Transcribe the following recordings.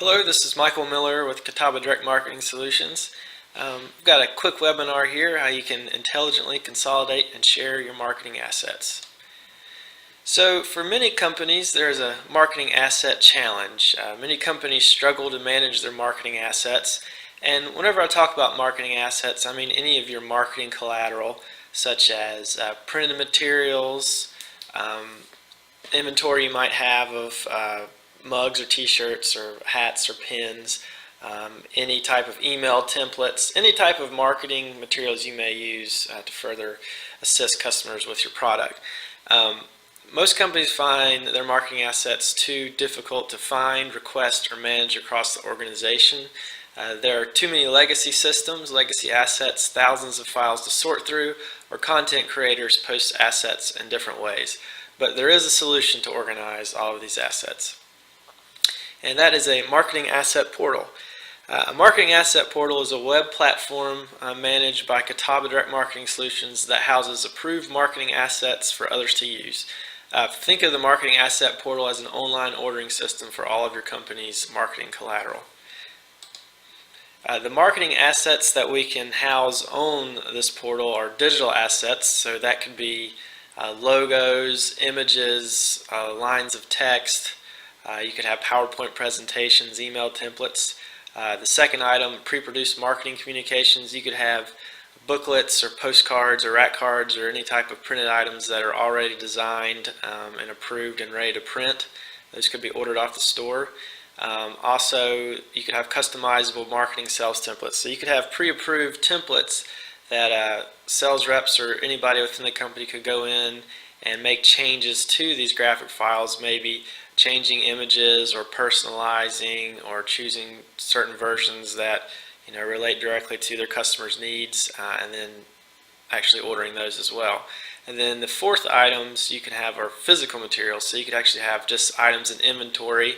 Hello, this is Michael Miller with Catawba Direct Marketing Solutions. We've got a quick webinar here, how you can intelligently consolidate and share your marketing assets. So for many companies, there is a marketing asset challenge. Many companies struggle to manage their marketing assets. And whenever I talk about marketing assets, I mean any of your marketing collateral, such as printed materials, inventory you might have of mugs or t-shirts or hats or pins, any type of email templates, any type of marketing materials you may use to further assist customers with your product. Most companies find their marketing assets too difficult to find, request, or manage across the organization. There are too many legacy systems, legacy assets, thousands of files to sort through, or content creators post assets in different ways. But there is a solution to organize all of these assets, and that is a marketing asset portal. A marketing asset portal is a web platform managed by Catawba Direct Marketing Solutions that houses approved marketing assets for others to use. Think of the marketing asset portal as an online ordering system for all of your company's marketing collateral. The marketing assets that we can house on this portal are digital assets, so that could be logos, images, lines of text. You could have PowerPoint presentations, email templates. The second item, pre-produced marketing communications. You could have booklets or postcards or rack cards or any type of printed items that are already designed and approved and ready to print. Those could be ordered off the store. Also, you could have customizable marketing sales templates. So you could have pre-approved templates that sales reps or anybody within the company could go in and make changes to these graphic files, maybe changing images or personalizing or choosing certain versions that relate directly to their customers' needs, and then actually ordering those as well. And then the fourth items you can have are physical materials. So you could actually have just items in inventory,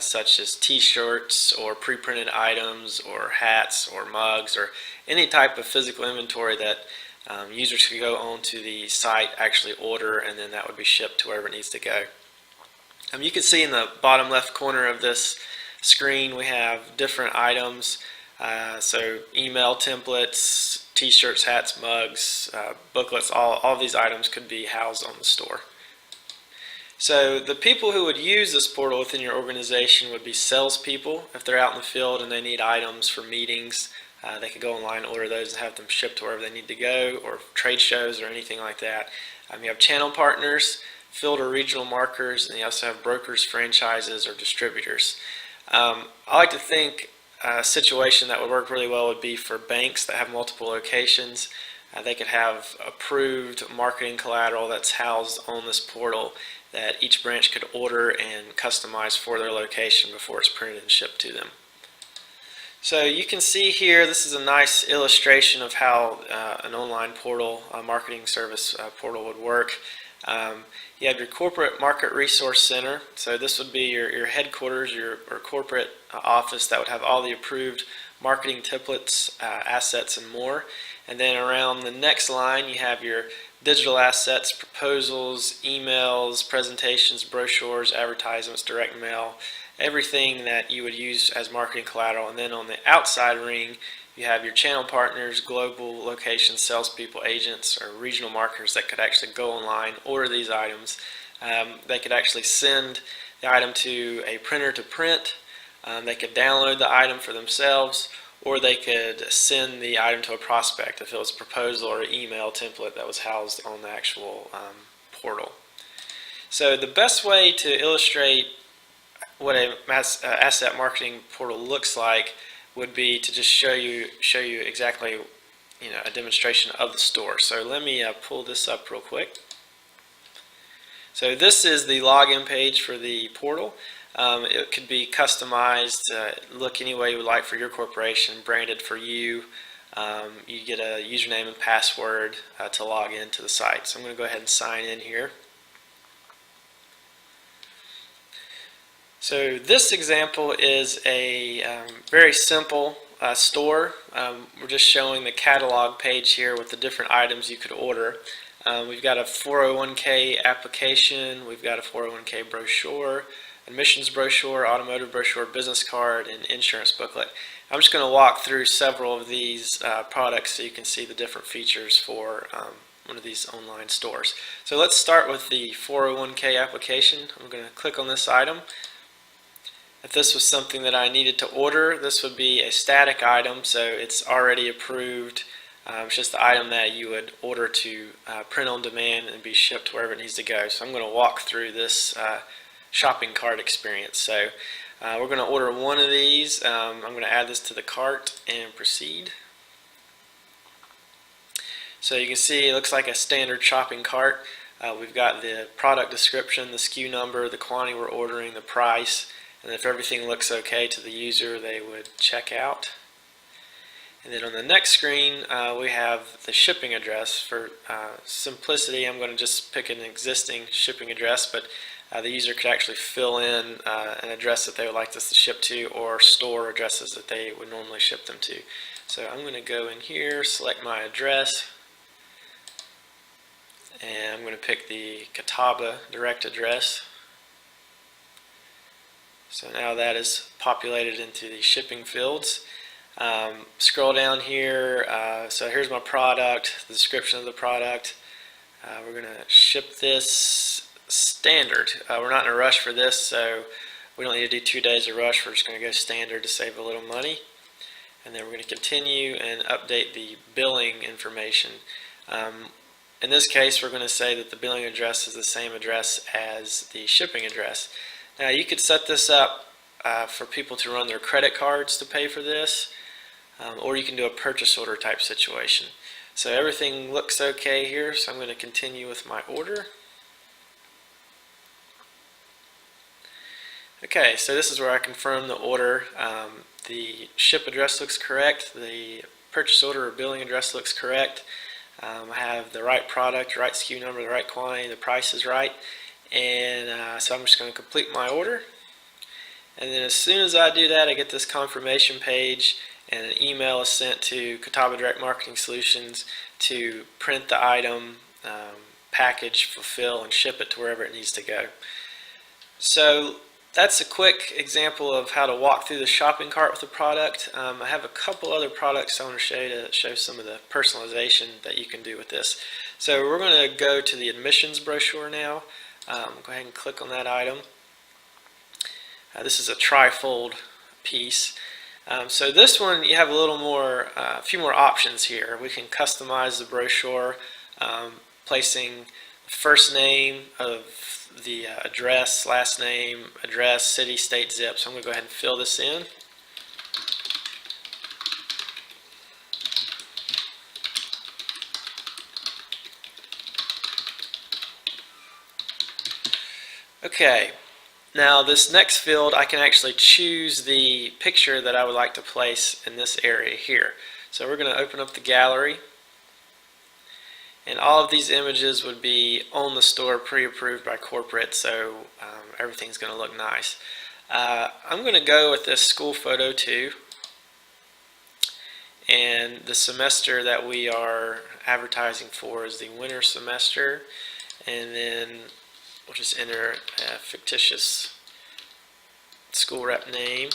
such as t-shirts or pre-printed items or hats or mugs or any type of physical inventory that users could go onto the site, actually order, and then that would be shipped to wherever it needs to go. You can see in the bottom left corner of this screen we have different items. So email templates, t-shirts, hats, mugs, booklets, all these items could be housed on the store. So the people who would use this portal within your organization would be salespeople. If they're out in the field and they need items for meetings, they could go online and order those and have them shipped to wherever they need to go, or trade shows or anything like that. You have channel partners, field or regional marketers, and you also have brokers, franchises, or distributors. I like to think a situation that would work really well would be for banks that have multiple locations. They could have approved marketing collateral that's housed on this portal that each branch could order and customize for their location before it's printed and shipped to them. So you can see here, this is a nice illustration of how an online portal, a marketing service portal would work. You have your corporate market resource center. So this would be your headquarters, your corporate office that would have all the approved marketing templates, assets, and more. And then around the next line, you have your digital assets, proposals, emails, presentations, brochures, advertisements, direct mail, everything that you would use as marketing collateral. And then on the outside ring, you have your channel partners, global location salespeople, agents, or regional marketers that could actually go online, order these items. They could actually send the item to a printer to print. They could download the item for themselves, or they could send the item to a prospect if it was a proposal or an email template that was housed on the actual portal. So the best way to illustrate what a asset marketing portal looks like would be to just show you exactly a demonstration of the store. So let me pull this up real quick. So this is the login page for the portal. It could be customized, look any way you would like for your corporation, branded for you. You get a username and password to log into the site. So I'm going to go ahead and sign in here. So this example is a very simple store. We're just showing the catalog page here with the different items you could order. We've got a 401k application, we've got a 401k brochure, admissions brochure, automotive brochure, business card, and insurance booklet. I'm just going to walk through several of these products so you can see the different features for one of these online stores. So let's start with the 401k application. I'm going to click on this item. If this was something that I needed to order, this would be a static item, so it's already approved. It's just the item that you would order to print on demand and be shipped wherever it needs to go. So I'm going to walk through this shopping cart experience. So we're going to order one of these. I'm going to add this to the cart and proceed. So you can see it looks like a standard shopping cart. We've got the product description, the SKU number, the quantity we're ordering, the price, and if everything looks okay to the user, they would check out. And then on the next screen, we have the shipping address. For simplicity, I'm going to just pick an existing shipping address, but the user could actually fill in an address that they would like this to ship to, or store addresses that they would normally ship them to. So I'm going to go in here, select my address, and I'm going to pick the Catawba direct address. So now that is populated into the shipping fields. Scroll down here, so here's my product, the description of the product. We're going to ship this standard. We're not in a rush for this, so we don't need to do 2 days of rush. We're just going to go standard to save a little money. And then we're going to continue and update the billing information. In this case, we're going to say that the billing address is the same address as the shipping address. Now you could set this up for people to run their credit cards to pay for this, or you can do a purchase order type situation. So everything looks okay here, so I'm going to continue with my order. Okay, so this is where I confirm the order. The ship address looks correct, the purchase order or billing address looks correct. I have the right product, right SKU number, the right quantity, the price is right. And so I'm just going to complete my order, and then as soon as I do that, I get this confirmation page, and an email is sent to Catawba Direct Marketing Solutions to print the item, package, fulfill, and ship it to wherever it needs to go. So that's a quick example of how to walk through the shopping cart with the product. I have a couple other products I want to show you to show some of the personalization that you can do with this. So we're going to go to the admissions brochure now. Go ahead and click on that item. This is a trifold piece. So this one, you have a few more options here. We can customize the brochure, placing the first name of the address, last name, address, city, state, zip. So I'm going to go ahead and fill this in. Okay, now this next field, I can actually choose the picture that I would like to place in this area here. So we're going to open up the gallery, and all of these images would be on the store, pre-approved by corporate, so everything's going to look nice. I'm going to go with this school photo too, and the semester that we are advertising for is the winter semester, and then we'll just enter a fictitious school rep name.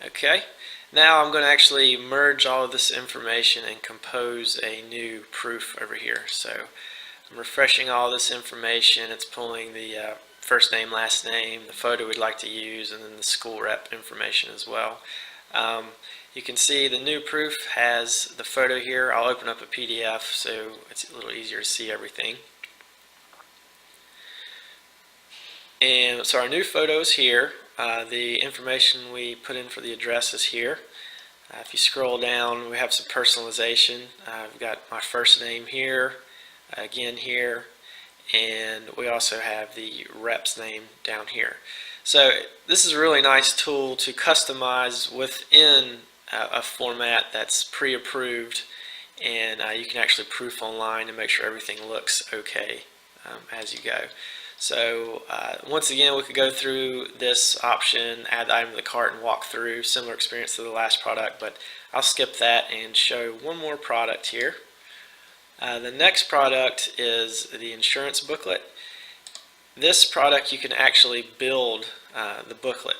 Okay, now I'm going to actually merge all of this information and compose a new proof over here. So I'm refreshing all this information. It's pulling the first name, last name, the photo we'd like to use, and then the school rep information as well. You can see the new proof has the photo here. I'll open up a PDF so it's a little easier to see everything. And so our new photo is here. The information we put in for the address is here. If you scroll down, we have some personalization. We've got my first name here, again here, and we also have the rep's name down here. So this is a really nice tool to customize within a format that's pre-approved, and you can actually proof online and make sure everything looks okay as you go. So once again, we could go through this option, add the item to the cart, and walk through. Similar experience to the last product, but I'll skip that and show one more product here. The next product is the insurance booklet. This product you can actually build the booklet,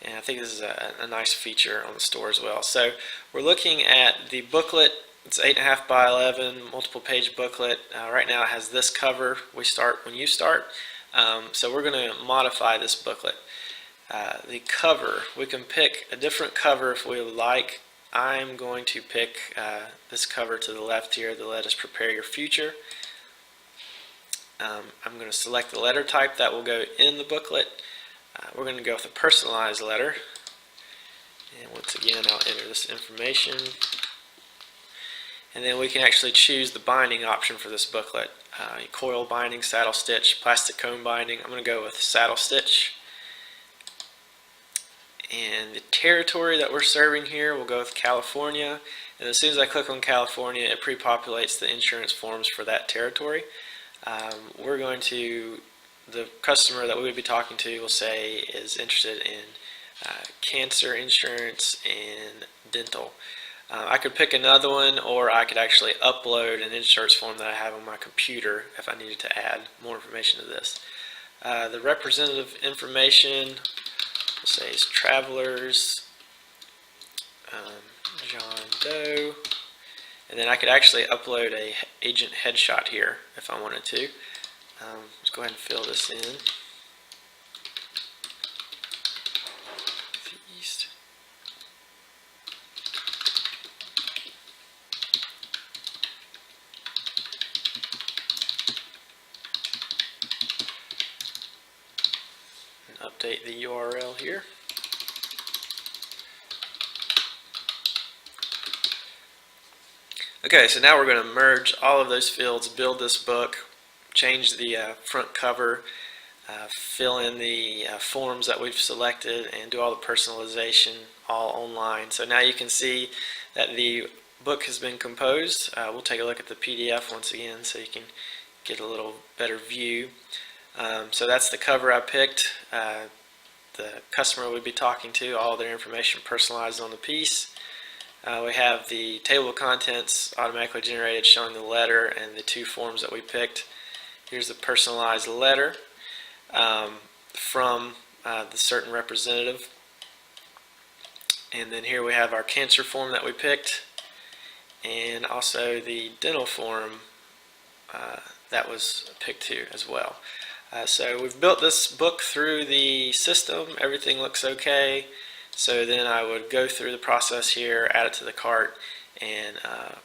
and I think this is a nice feature on the store as well. So we're looking at the booklet. It's 8.5 by 11 multiple page booklet. Right now it has this cover. We start when you start. So we're going to modify this booklet. The cover, we can pick a different cover if we would like. I'm going to pick this cover to the left here, the Let Us Prepare Your Future. I'm going to select the letter type that will go in the booklet. We're going to go with a personalized letter. And once again, I'll enter this information. And then we can actually choose the binding option for this booklet. Coil binding, saddle stitch, plastic cone binding. I'm going to go with saddle stitch. And the territory that we're serving here, we'll go with California. And as soon as I click on California, it pre-populates the insurance forms for that territory. We're going to, the customer that we would be talking to will say is interested in cancer insurance and dental. I could pick another one, or I could actually upload an insurance form that I have on my computer if I needed to add more information to this. The representative information, we'll say is Travelers, John Doe, and then I could actually upload a agent headshot here if I wanted to. Let's go ahead and fill this in. East. And update the URL here. Okay, so now we're going to merge all of those fields, build this book, change the front cover, fill in the forms that we've selected, and do all the personalization all online. So now you can see that the book has been composed. We'll take a look at the PDF once again so you can get a little better view. So that's the cover I picked. The customer would be talking to, all their information personalized on the piece. We have the table of contents automatically generated showing the letter and the two forms that we picked. Here's the personalized letter from the certain representative. And then here we have our cancer form that we picked, and also the dental form that was picked too as well. So we've built this book through the system. Everything looks okay. So then I would go through the process here, add it to the cart, and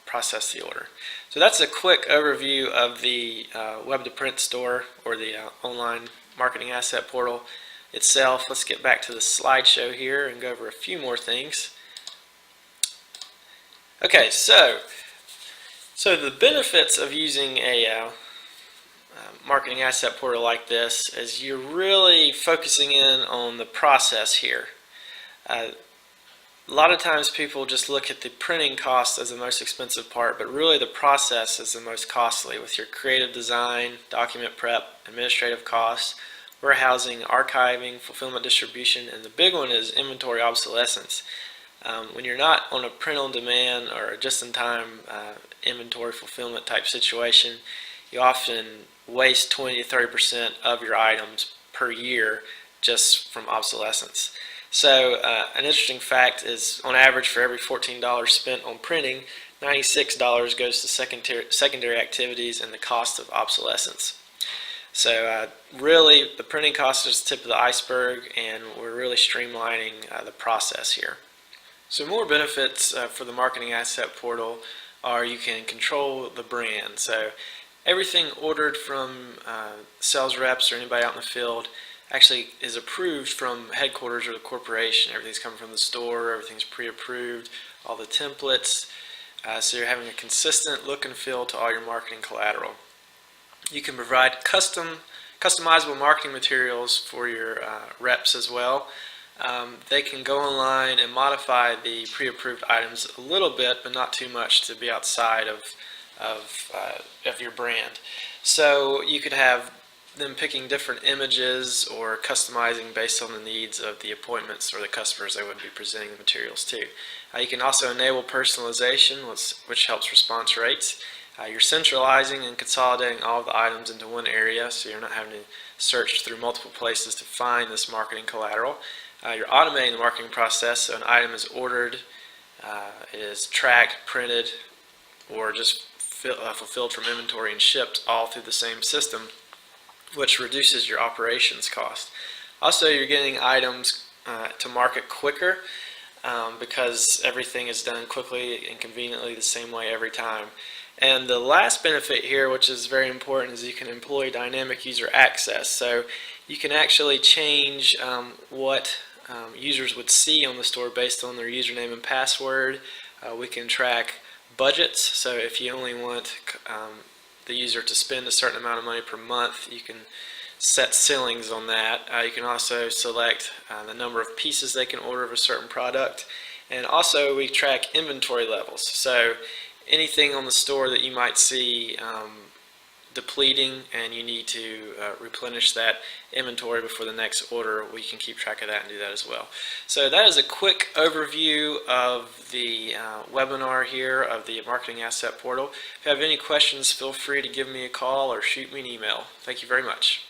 process the order. So that's a quick overview of the web-to-print store, or the online marketing asset portal itself. Let's get back to the slideshow here and go over a few more things. Okay, so the benefits of using a marketing asset portal like this is you're really focusing in on the process here. A lot of times people just look at the printing cost as the most expensive part, but really the process is the most costly, with your creative design, document prep, administrative costs, warehousing, archiving, fulfillment, distribution, and the big one is inventory obsolescence. When you're not on a print on demand or a just-in-time inventory fulfillment type situation, you often waste 20 to 30% of your items per year just from obsolescence. So an interesting fact is, on average, for every $14 spent on printing, $96 goes to secondary activities and the cost of obsolescence. So really, the printing cost is the tip of the iceberg, and we're really streamlining the process here. So more benefits for the marketing asset portal are you can control the brand. So everything ordered from sales reps or anybody out in the field actually is approved from headquarters or the corporation. Everything's coming from the store, everything's pre-approved, all the templates. So you're having a consistent look and feel to all your marketing collateral. You can provide customizable marketing materials for your reps as well. They can go online and modify the pre-approved items a little bit, but not too much to be outside of your brand. So you could have them picking different images or customizing based on the needs of the appointments or the customers they would be presenting the materials to. You can also enable personalization, which helps response rates. You're centralizing and consolidating all of the items into one area, so you're not having to search through multiple places to find this marketing collateral. You're automating the marketing process, so an item is ordered, it is tracked, printed, or just fulfilled from inventory and shipped all through the same system, which reduces your operations cost. Also, you're getting items to market quicker because everything is done quickly and conveniently the same way every time. And the last benefit here, which is very important, is you can employ dynamic user access. So you can actually change what users would see on the store based on their username and password. We can track budgets, so if you only want the user to spend a certain amount of money per month, you can set ceilings on that. You can also select the number of pieces they can order of a certain product, and also we track inventory levels. So anything on the store that you might see depleting and you need to replenish that inventory before the next order, we can keep track of that and do that as well. So that is a quick overview of the webinar here of the Marketing Asset Portal. If you have any questions, feel free to give me a call or shoot me an email. Thank you very much.